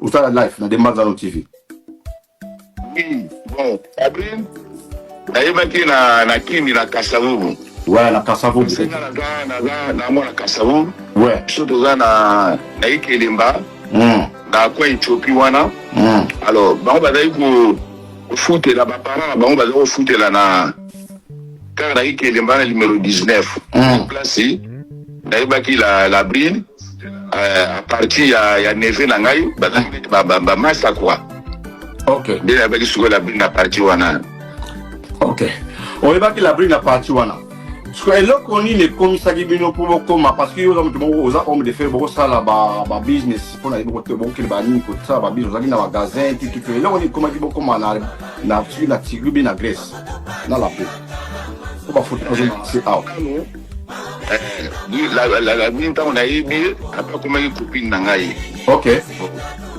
ou ça la live, dans des Mazano TV. Oui, bon, Abril, naïbaki na kimi na Kasavubu. Ouais, na Kasavubu. C'est na moi na Kasavubu. Ouais. Surtout na Ikelimba. Na kwa Ethiopie wana. Alors, ba on va d'ailleurs ko foot la ba parents ba on va d'ailleurs foot la na car na Ikelimba na numéro 19. Placé. Naïbaki la Bril. À partir ya neve na ngai ba masa quoi. OK. Dès la baki sur la Bril na partie wana. OK. On va qu'il a pris la partie wana. Parce que là qu'on est les commissaires qui viennent pour comment parce que aux hommes de faire beaucoup ça là ba business pour aller beaucoup qu'il ba ni ko ça ba business na magasin tout fait là on est comment beaucoup comment na sur la Tigre na Grèce dans la paix. On va foutre c'est out. La mine on a eu après comment une copine na ngai. OK.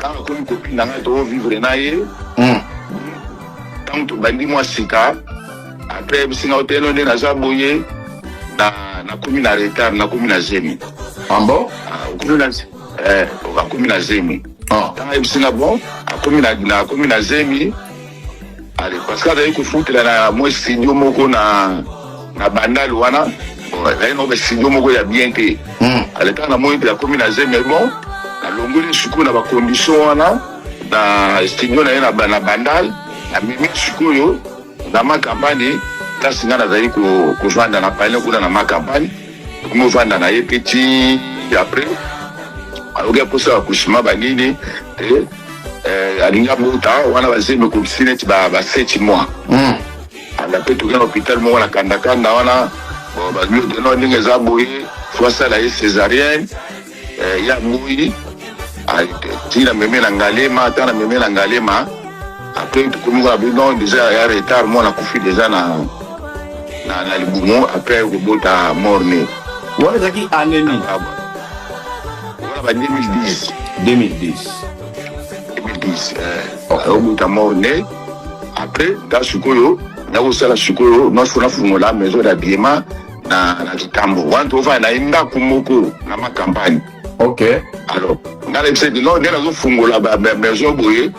Quand une copine na ngai to vivre na ye. Tant to bandi moi sika. Après bisinga hôtel on est na Zaboye na commune à retard na commune à Zemi. En bon? Commune à Zemi. Tant bisinga bon commune à Zemi. Allez parce que d'ailleurs que foot là moi studio moko na bandal wana. Là non mais studio moko ya bien que. À l'état na moi la commune à Zemi bon. Na longoli suko na ba condition wana na studio na bandal na mimi suko yo. Dans ma campagne, là, c'est là que je vais dans la panne, dans ma campagne, je vais dans la petit, après, alors que pour ça, je suis banini, à l'Ingabouta, on a basé me comme si c'était 7 mois. À la paix, tout le hôpital, moi, la Kandakanda, on a, bon, nous donnons des abouillés, soit ça, la césarienne, il y a mouillé, il a même l'angalema, il a même l'angalema. Après tout comme on non déjà il y a retard moi on a couché déjà na le boumon après au bout à morné. Voilà ça qui année ni. Voilà 2010. 2010. Au bout à morné. Après dans Sukoyo, na osala Sukoyo, nous faisons la maison d'habillement na Kitambo. Wanto va na inda kumoko na ma campagne. OK. Alors, dans les c'est non dans la fungola maison boye.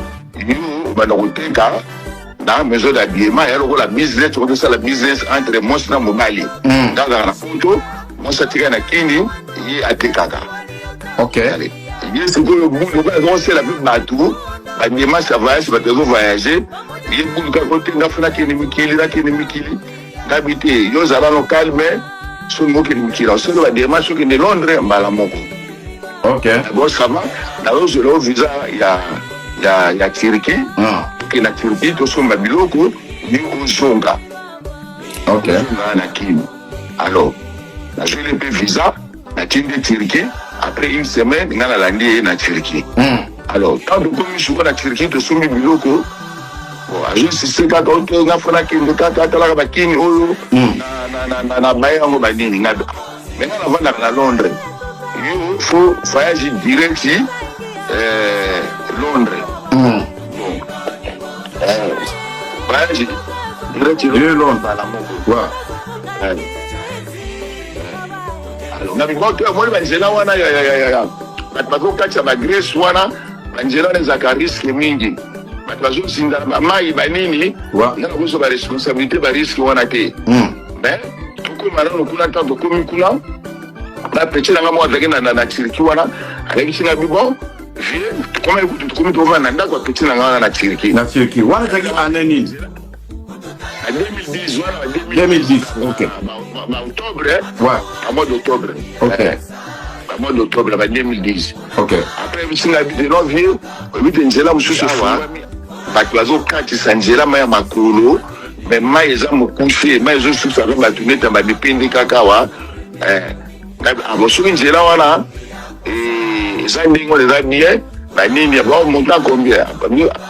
Dans la maison d'habillement, il y a la business, la business entre moi et Mobali. Dans la photo, moi, ça tire à Kini, il y a Tekaka. OK. Bien sûr, le bout, c'est la plus bateau. L'habillement, ça voyage, ça va voyager. Il y a beaucoup de côté, il y a Kini Mikili, d'habiter. Il y a un calme, son mot qui Mikili. On se doit dire, moi, je suis de Londres, Malamoko. OK. Bon, ça va. Là-haut, je l'ai visa, il y a Turquie. Que la Turquie, tout son babiloko, ni au Zonga. OK. Alors, j'ai le visa, la Turquie, après une semaine, il y a la Turquie. Alors, quand nous sommes la Turquie, tout son babiloko, je sais que quand on a fait la Kini, maintenant, on va à Londres. Il faut voyager direct Londres. Voyager direct Londres. Alors, na bikoto moi banjela wana ya batako kacha ba Grace wana banjela na zakariski mingi batazo sinda mai banini na kuso ba responsabilité ba risque wana te mais tuko marano kuna tanto komi kuna na petela nga moi avec na Turquie wana avec singa bibo comment tu vas nanda kwa petela nga na Turquie wana zaki aneni 2010 voilà 2010. OK. Octobre ouais à mois d'octobre. OK. À mois d'octobre 2010. OK. Après bisinga bide no vie bide njela mususu fa bato bazo kati sanjela maya makolo mais mai eza mokufi mai ezo susa ba tuneta ba depende kakawa abosoki njela wana eza ndingo eza bien banini ba monta combien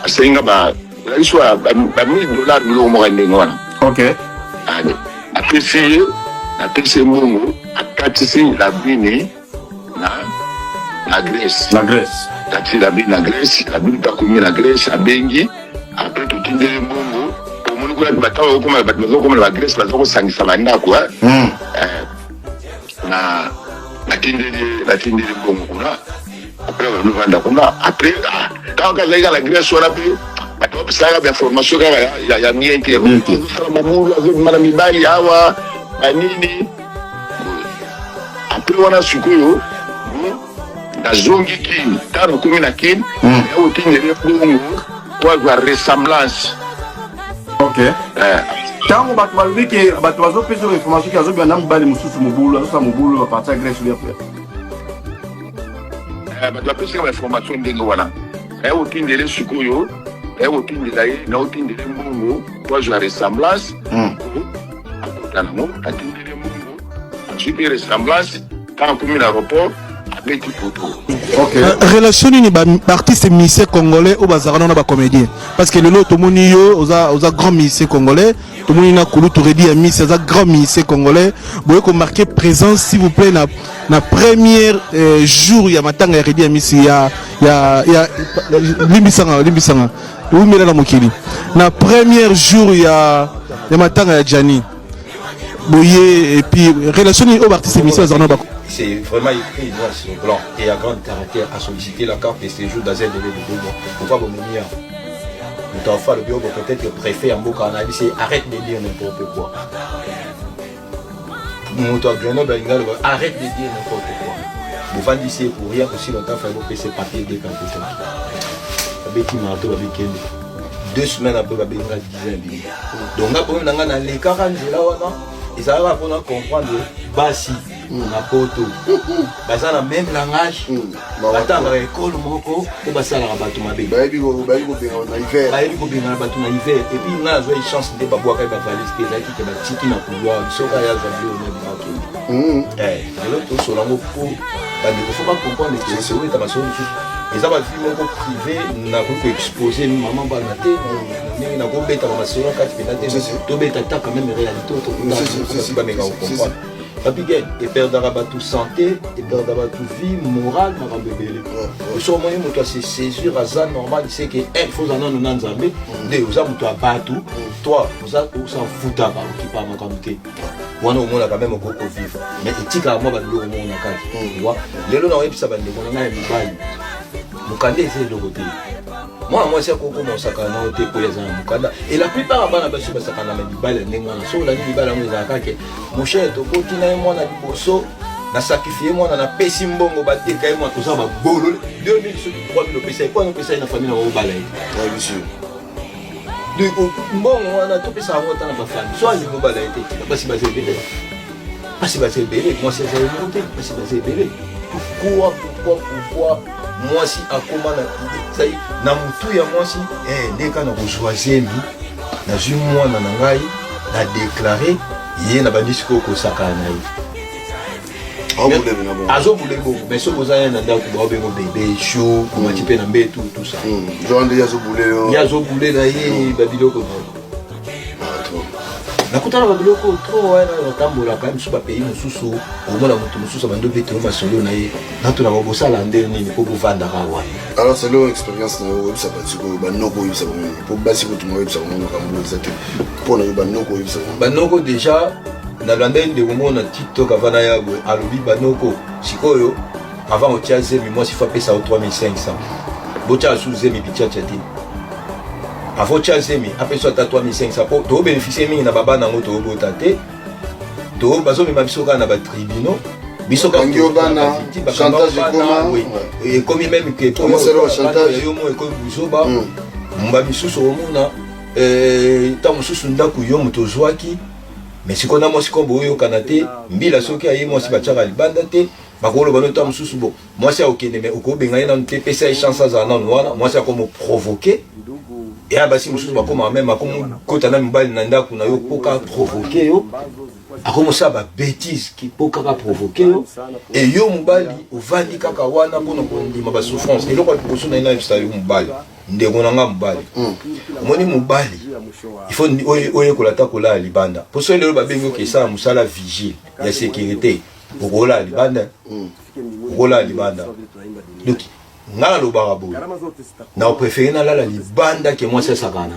asenga ba soit $1000 biloko moko ndenge wana. OK. Allez. Après c'est Mungu akatisi la bini na Grèce. La Grèce. Akatisi la bini na Grèce, la bini takomi na Grèce abengi après tout indele Mungu pour moni ko batawa ko ma batawa ko la Grèce bazo ko sangisa banda quoi. Na tindele Mungu kuna après nous vanda kuna après quand il a la Grèce, on a pu. Ça a bien formation, il y a bien qui est bon. Après, on a su que la zone qui est dans le commune, il y a une ressemblance. Ok. Tant que tu vas dire que tu vas faire des informations qui sont bien dans le mobile, ça mobile va partir à Grèce ou après. Tu vas faire des informations de Ngwana. Il y a aucune de les succoyo, il y a aucune de la il y a aucune de les mongo, toi je la ressemblance. Ensuite, les ressemblances, quand on a l'aéroport, avec du poteau. Relation ni artiste musicien congolais au bazar non ba comédien parce que le lot tout monde yo aux grand musicien congolais tout le monde na koulou tout redit ami c'est un grand musicien congolais vous pouvez marquer présence s'il vous plaît na premier jour ya matanga redit ami ya limbisanga oui mais là mokili na premier jour ya matanga ya Jani boye et puis relation ni au artiste musicien bazar non ba c'est vraiment écrit noir sur blanc et à grand caractère à solliciter la carte de séjour dans un délai de 2 mois. Pourquoi vous me dire le enfant, le bureau peut-être le préfet en Boka en c'est arrête de dire n'importe quoi. Arrête de dire n'importe quoi. Vous vendez ici pour rien aussi longtemps, il faut que ces papiers décantés. Avec qui marteau avec elle. 2 semaines après, il y a 10 ans. Donc, on a les 40 là, et ça va pour comprendre Bassi. Na poto baza na même langage batanga école moko et basala bato mabe bayebi ko benga na hiver bato na hiver et puis na zo chance de babwa ka ba valiste za ki ba tiki na couloir soka ya za bio na baki alors tout sur lango pour ba ne faut pas comprendre que c'est oui ta maison et ça va film moko privé na ko exposer maman ba na te na ko beta ba maison ka ti na te to beta ta quand même réalité to c'est pas méga comprendre Abigail, et perdre tout santé, et perdre tout vie, morale, ma bébé. Sur moi, je dois saisir à ça normal, c'est que il faut en nous en zambé, de vous avez tout abattu, toi, vous avez tout s'en foutu à qui parle ma qualité. Moi, on a quand même beaucoup vivre, mais éthique à moi, bah le monde a quand tu vois, les lois et puis ça va on a un bail. Vous connaissez c'est de côté. Moi c'est quoi mon sakana te pour les gens et la plupart bana basu ba sakana mais du bal ndengana so la ni bala mo za kake mon cher to kotina moi na liboso na sacrifier moi na pesi mbongo ba te kai moi to ça ba bolo 2000 sur 3000 pesa quoi no pesa na famille na o bala oui monsieur de mbongo wana to pesa ngota na ba famille so ali mo bala ete parce que basé belé parce que basé belé moi c'est ça monter parce que basé belé pourquoi moi si à comment ça y na mutu ya moi si ndeka na choisir na ju moi na ngai na déclarer yé na bandisi ko sakana azo boule beaucoup mais so boza na ndako ba bengo bébé chaud ko matipe na mbetu tout ça genre yazo boule na yé ba biloko nakutana babiloko trop wana otambola quand même sur ba pays mususu omona mutu mususu bando bete o masolo na ye natuna bosala ndenge nini ko bovanda kawa alors c'est leur expérience na web ça parce que banoko yibisa pour basi ko tumo yibisa mo kambo zate pour na banoko yibisa banoko déjà na landa de komona TikTok avana yabo alobi banoko sikoyo avant o tiaze mi moi si fa pesa au 3500 bocha sous mi bicha chati avant Chazemi, après ça, tu as 3500 pour tu bénéficier de baba na moto botate. Tu bazo mi mabisoka na ba tribunal. Bisoka ngiyobana chantage comment oui. Et comme même que comment c'est le chantage yo mo ko buzoba. Mba misusu omuna ta mususu ndaku yo moto zwaki. Mais si kona mo sikombo yo kanate, mbila soki ayi mo si bachaka libanda te. Bakolo bano ta mususu bo. Moi c'est okene mais okobenga na TPC chance za na wana. Moi c'est comme provoquer. Et à basi mususu bakoma même akomo kota na mbali na ndaku na yo poka provoquer yo akomo sa ba bêtise qui poka ka provoquer yo et yo mbali ovandi kaka wana mpona kondima ba souffrance et lokwa poso na ina yo mbali ndeko na nga mbali moni mbali il faut oye kolata kola libanda poso lelo ba bengo ke sa musala vigile ya sécurité okola libanda donc ngala lo barabo na préféré na la libanda que moi c'est ça kana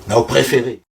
na préféré